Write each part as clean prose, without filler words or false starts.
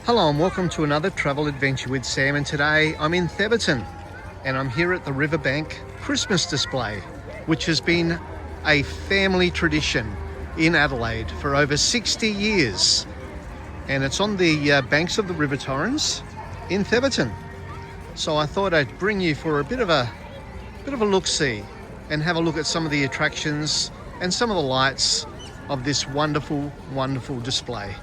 Hello and welcome to another travel adventure with Sam, and today I'm in Theberton and I'm here at the Riverbank Christmas display, which has been a family tradition in Adelaide for over 60 years, and it's on the banks of the River Torrens in Theberton. So I thought I'd bring you for a bit of a look-see and have a look at some of the attractions and some of the lights of this wonderful display.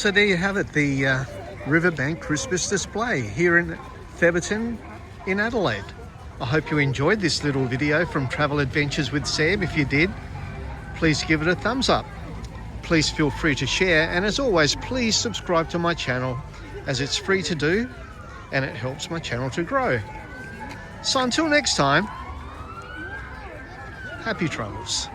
So there you have it, the Riverbank Christmas display here in Thebarton in Adelaide. I hope you enjoyed this little video from Travel Adventures with Sam. If you did, please give it a thumbs up. Please feel free to share, and as always, please subscribe to my channel, as it's free to do and it helps my channel to grow. So until next time, happy travels.